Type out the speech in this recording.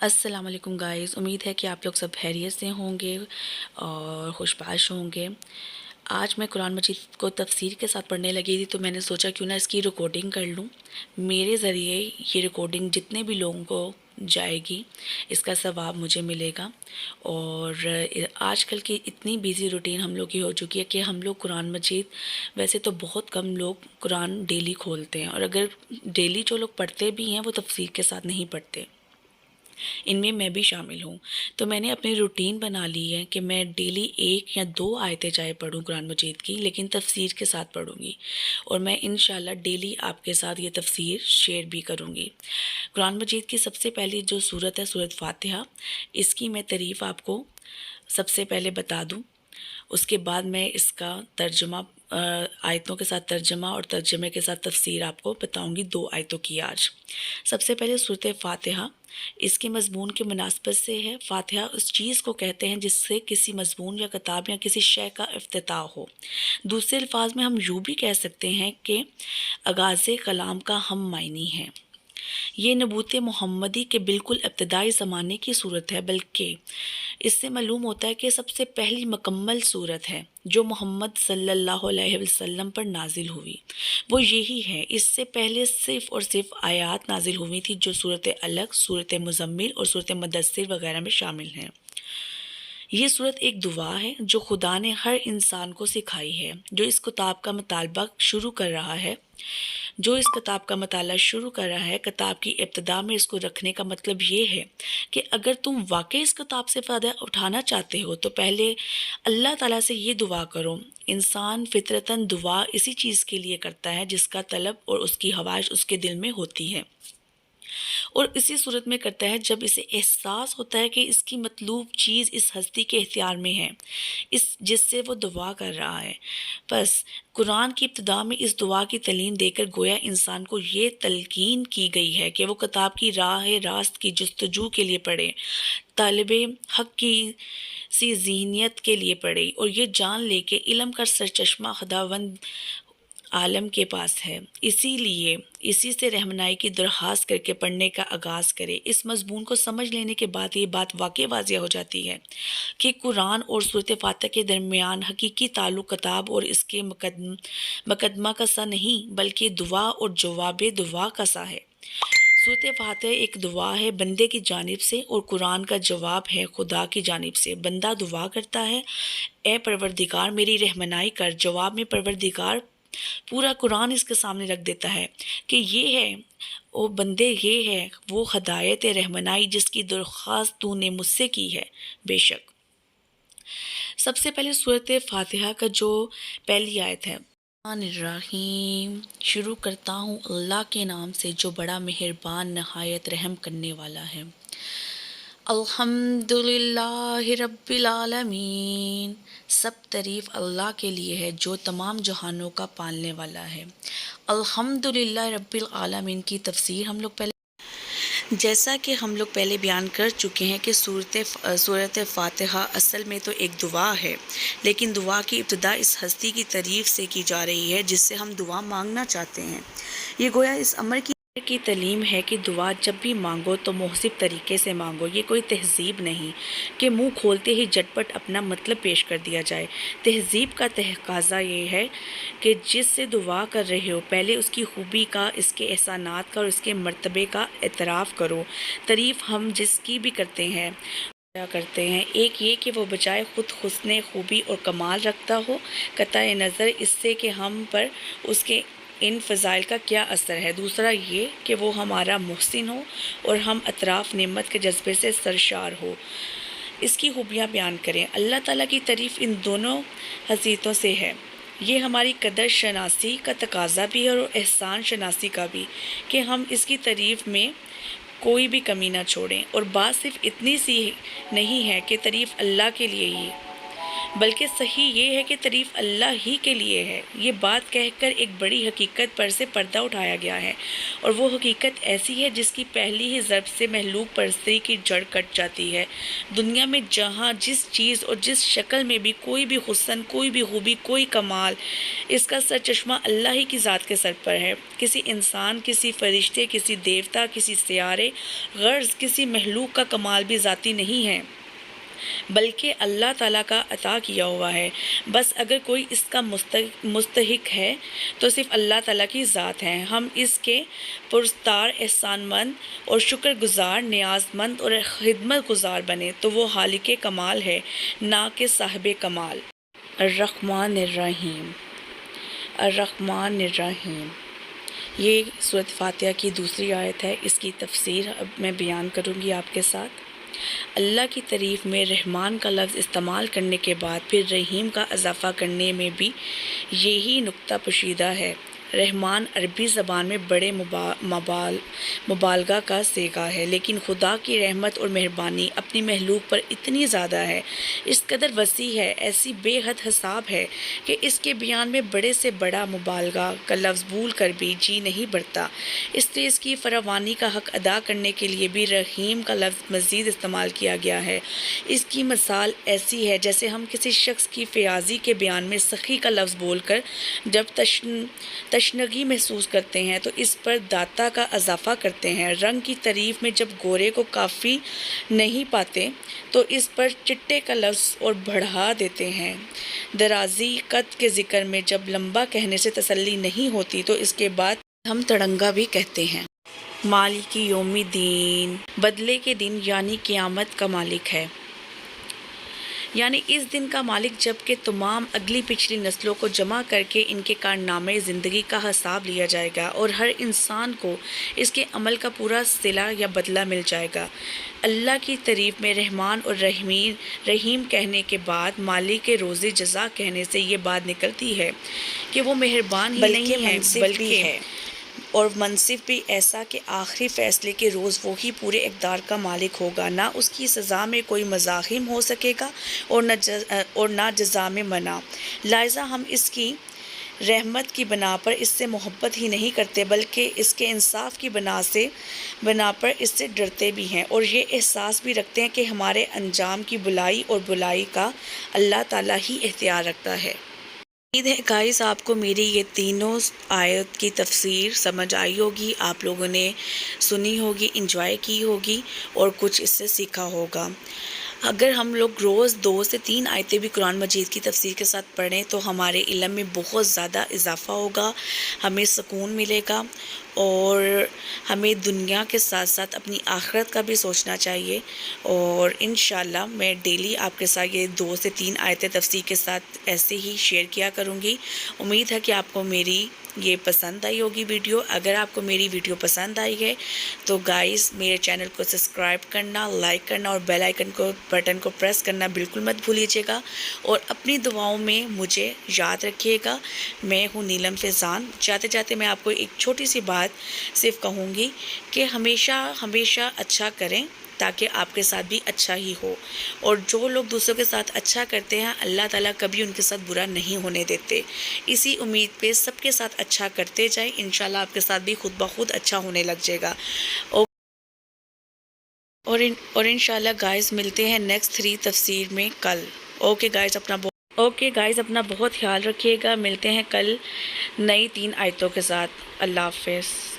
السلام علیکم گائز، امید ہے کہ آپ لوگ سب خیریت سے ہوں گے اور خوش باش ہوں گے۔ آج میں قرآن مجید کو تفسیر کے ساتھ پڑھنے لگی تھی تو میں نے سوچا کیوں نہ اس کی ریکارڈنگ کر لوں۔ میرے ذریعے یہ ریکارڈنگ جتنے بھی لوگوں کو جائے گی اس کا ثواب مجھے ملے گا۔ اور آج کل کی اتنی بیزی روٹین ہم لوگ کی ہو چکی ہے کہ ہم لوگ قرآن مجید ویسے تو بہت کم لوگ قرآن ڈیلی کھولتے ہیں، اور اگر ڈیلی جو لوگ پڑھتے بھی ہیں وہ تفسیر کے ساتھ نہیں پڑھتے، ان میں بھی شامل ہوں۔ تو میں نے اپنی روٹین بنا لی ہے کہ میں ڈیلی 1 یا 2 آیتیں چاہے پڑھوں قرآن مجید کی، لیکن تفسیر کے ساتھ پڑھوں گی، اور میں انشاءاللہ ڈیلی آپ کے ساتھ یہ تفسیر شیئر بھی کروں گی۔ قرآن مجید کی سب سے پہلی جو سورت ہے سورت فاتحہ، اس کی میں تعریف آپ کو سب سے پہلے بتا دوں، اس کے بعد میں اس کا ترجمہ آیتوں کے ساتھ ترجمہ اور ترجمے کے ساتھ تفسیر آپ کو بتاؤں گی 2 آیتوں کی آج۔ سب سے پہلے سورت فاتحہ، اس کے مضمون کے مناسبت سے ہے۔ فاتحہ اس چیز کو کہتے ہیں جس سے کسی مضمون یا کتاب یا کسی شے کا افتتاح ہو۔ دوسرے الفاظ میں ہم یوں بھی کہہ سکتے ہیں کہ آغاز کلام کا ہم معنی ہے۔ یہ نبوت محمدی کے بالکل ابتدائی زمانے کی صورت ہے، بلکہ اس سے معلوم ہوتا ہے کہ سب سے پہلی مکمل صورت ہے جو محمد صلی اللہ علیہ وسلم پر نازل ہوئی، وہ یہی ہے۔ اس سے پہلے صرف اور صرف آیات نازل ہوئی تھی جو صورت علق، صورت مزمل اور صورت مدثر وغیرہ میں شامل ہیں۔ یہ صورت ایک دعا ہے جو خدا نے ہر انسان کو سکھائی ہے جو اس کتاب کا مطالعہ شروع کر رہا ہے۔ کتاب کی ابتدا میں اس کو رکھنے کا مطلب یہ ہے کہ اگر تم واقعی اس کتاب سے فائدہ اٹھانا چاہتے ہو تو پہلے اللہ تعالیٰ سے یہ دعا کرو۔ انسان فطرتاً دعا اسی چیز کے لیے کرتا ہے جس کا طلب اور اس کی خواہش اس کے دل میں ہوتی ہے، اور اسی صورت میں کرتا ہے جب اسے احساس ہوتا ہے کہ اس کی مطلوب چیز اس ہستی کے اختیار میں ہے جس سے وہ دعا کر رہا ہے۔ بس قرآن کی ابتدا میں اس دعا کی تعلیم دے کر گویا انسان کو یہ تلقین کی گئی ہے کہ وہ کتاب کی راہ راست کی جستجو کے لیے پڑھے، طالب حق کی سی ذہنیت کے لیے پڑھے، اور یہ جان لے کہ علم کا سرچشمہ خداوند عالم کے پاس ہے، اسی سے رہنمائی کی درخواست کر کے پڑھنے کا آغاز کرے۔ اس مضمون کو سمجھ لینے کے بعد یہ بات واقعی واضح ہو جاتی ہے کہ قرآن اور سورت فاتحہ کے درمیان حقیقی تعلق کتاب اور اس کے مقدمہ کا سا نہیں بلکہ دعا اور جواب دعا کا سا ہے۔ سورت فاتحہ ایک دعا ہے بندے کی جانب سے، اور قرآن کا جواب ہے خدا کی جانب سے۔ بندہ دعا کرتا ہے، اے پروردگار میری رہنمائی کر۔ جواب میں پروردگار پورا قرآن اس کے سامنے رکھ دیتا ہے کہ یہ ہے او بندے، یہ ہے وہ ہدایت رہنمائی جس کی درخواست تو نے مجھ سے کی ہے۔ بے شک سب سے پہلے سورت فاتحہ کا جو پہلی آیت ہے، الرحمن الرحیم، شروع کرتا ہوں اللہ کے نام سے جو بڑا مہربان نہایت رحم کرنے والا ہے۔ الحمدللہ رب العالمین، سب تعریف اللہ کے لیے ہے جو تمام جہانوں کا پالنے والا ہے۔ الحمدللہ رب العالمین کی تفسیر ہم لوگ پہلے بیان کر چکے ہیں کہ سورت فاتحہ اصل میں تو ایک دعا ہے، لیکن دعا کی ابتدا اس ہستی کی تعریف سے کی جا رہی ہے جس سے ہم دعا مانگنا چاہتے ہیں۔ یہ گویا اس امر کی تعلیم ہے کہ دعا جب بھی مانگو تو محسب طریقے سے مانگو۔ یہ کوئی تہذیب نہیں کہ منہ کھولتے ہی جھٹ پٹ اپنا مطلب پیش کر دیا جائے۔ تہذیب کا تقاضا یہ ہے کہ جس سے دعا کر رہے ہو پہلے اس کی خوبی کا، اس کے احسانات کا اور اس کے مرتبے کا اعتراف کرو۔ تعریف ہم جس کی بھی کرتے ہیں ایک یہ کہ وہ بجائے خود حسن خوبی اور کمال رکھتا ہو، قطع نظر اس سے کہ ہم پر اس کے ان فضائل کا کیا اثر ہے۔ دوسرا یہ کہ وہ ہمارا محسن ہو اور ہم اطراف نعمت کے جذبے سے سرشار ہو، اس کی خوبیاں بیان کریں۔ اللہ تعالیٰ کی تعریف ان دونوں حیثیتوں سے ہے۔ یہ ہماری قدر شناسی کا تقاضا بھی ہے اور احسان شناسی کا بھی کہ ہم اس کی تعریف میں کوئی بھی کمی نہ چھوڑیں۔ اور بات صرف اتنی سی نہیں ہے کہ تعریف اللہ کے لیے ہی بلکہ صحیح یہ ہے کہ تعریف اللہ ہی کے لیے ہے۔ یہ بات کہہ کر ایک بڑی حقیقت پر سے پردہ اٹھایا گیا ہے، اور وہ حقیقت ایسی ہے جس کی پہلی ہی ضرب سے مخلوق پرستی کی جڑ کٹ جاتی ہے۔ دنیا میں جہاں جس چیز اور جس شکل میں بھی کوئی بھی حسن، کوئی بھی خوبی، کوئی کمال، اس کا سرچشمہ اللہ ہی کی ذات کے سر پر ہے۔ کسی انسان، کسی فرشتے، کسی دیوتا، کسی سیارے، غرض کسی مخلوق کا کمال بھی ذاتی نہیں ہے، بلکہ اللہ تعالیٰ کا عطا کیا ہوا ہے۔ بس اگر کوئی اس کا مستحق ہے تو صرف اللہ تعالیٰ کی ذات ہے۔ ہم اس کے پرستار، احسان مند اور شکر گزار، نیاز مند اور خدمت گزار بنے تو وہ خالق کمال ہے، نہ کہ صاحب کمال۔ الرحمن الرحیم۔ الرحمن الرحیم، یہ سورۃ فاتحہ کی دوسری آیت ہے۔ اس کی تفسیر اب میں بیان کروں گی آپ کے ساتھ۔ اللہ کی تعریف میں رحمان کا لفظ استعمال کرنے کے بعد پھر رحیم کا اضافہ کرنے میں بھی یہی نکتہ پوشیدہ ہے۔ رحمان عربی زبان میں بڑے مبالغہ کا صیغہ ہے، لیکن خدا کی رحمت اور مہربانی اپنی مخلوق پر اتنی زیادہ ہے، اس قدر وسیع ہے، ایسی بے حد حساب ہے کہ اس کے بیان میں بڑے سے بڑا مبالغہ کا لفظ بھول کر بھی جی نہیں بھرتا۔ اس لیے اس کی فراوانی کا حق ادا کرنے کے لیے بھی رحیم کا لفظ مزید استعمال کیا گیا ہے۔ اس کی مثال ایسی ہے جیسے ہم کسی شخص کی فیاضی کے بیان میں سخی کا لفظ بول کر جب تشنگی محسوس کرتے ہیں تو اس پر داتا کا اضافہ کرتے ہیں۔ رنگ کی تعریف میں جب گورے کو کافی نہیں پاتے تو اس پر چٹے کا لفظ اور بڑھا دیتے ہیں۔ درازی قد کے ذکر میں جب لمبا کہنے سے تسلی نہیں ہوتی تو اس کے بعد ہم تڑنگا بھی کہتے ہیں۔ مالک یوم الدین، بدلے کے دن یعنی قیامت کا مالک ہے، یعنی اس دن کا مالک، جبکہ تمام اگلی پچھلی نسلوں کو جمع کر کے ان کے کارنامے زندگی کا حساب لیا جائے گا اور ہر انسان کو اس کے عمل کا پورا صلہ یا بدلہ مل جائے گا۔ اللہ کی تعریف میں رحمان اور رحیم کہنے کے بعد مالک روز جزا کہنے سے یہ بات نکلتی ہے کہ وہ مہربان ہی نہیں ہے بلکہ ہے، اور منصف بھی ایسا کہ آخری فیصلے کے روز وہی پورے اقدار کا مالک ہوگا۔ نہ اس کی سزا میں کوئی مزاحم ہو سکے گا اور نہ جزا میں منع۔ لہٰذا ہم اس کی رحمت کی بنا پر اس سے محبت ہی نہیں کرتے بلکہ اس کے انصاف کی بنا پر اس سے ڈرتے بھی ہیں، اور یہ احساس بھی رکھتے ہیں کہ ہمارے انجام کی بھلائی اور برائی کا اللہ تعالیٰ ہی اختیار رکھتا ہے۔ امید ہے گائز آپ کو میری یہ تینوں آیت کی تفسیر سمجھ آئی ہوگی، آپ لوگوں نے سنی ہوگی، انجوائے کی ہوگی اور کچھ اس سے سیکھا ہوگا۔ اگر ہم لوگ روز 2 سے 3 آیتیں بھی قرآن مجید کی تفسیر کے ساتھ پڑھیں تو ہمارے علم میں بہت زیادہ اضافہ ہوگا، ہمیں سکون ملے گا، اور ہمیں دنیا کے ساتھ ساتھ اپنی آخرت کا بھی سوچنا چاہیے۔ اور انشاءاللہ میں ڈیلی آپ کے ساتھ یہ 2 سے 3 آیتیں تفسیر کے ساتھ ایسے ہی شیئر کیا کروں گی۔ امید ہے کہ آپ کو میری یہ پسند آئی ہوگی ویڈیو۔ اگر آپ کو میری ویڈیو پسند آئی ہے تو گائز میرے چینل کو سبسکرائب کرنا، لائک کرنا اور بیل آئیکن بٹن کو پریس کرنا بالکل مت بھولیے گا، اور اپنی دعاؤں میں مجھے یاد رکھیے گا۔ میں ہوں نیلم فیضان۔ جاتے جاتے میں آپ کو ایک چھوٹی سی بات صرف کہوں گی کہ ہمیشہ اچھا کریں تاکہ آپ کے ساتھ بھی اچھا ہی ہو، اور جو لوگ دوسروں کے ساتھ اچھا کرتے ہیں اللہ تعالیٰ کبھی ان کے ساتھ برا نہیں ہونے دیتے۔ اسی امید پہ سب کے ساتھ اچھا کرتے جائیں، انشاءاللہ آپ کے ساتھ بھی خود بخود اچھا ہونے لگ جائے گا۔ اور انشاءاللہ گائز ملتے ہیں نیکسٹ 3 تفسیر میں کل۔ اوکے گائز اپنا بہت خیال رکھیے گا، ملتے ہیں کل نئی 3 آیتوں کے ساتھ۔ اللہ حافظ۔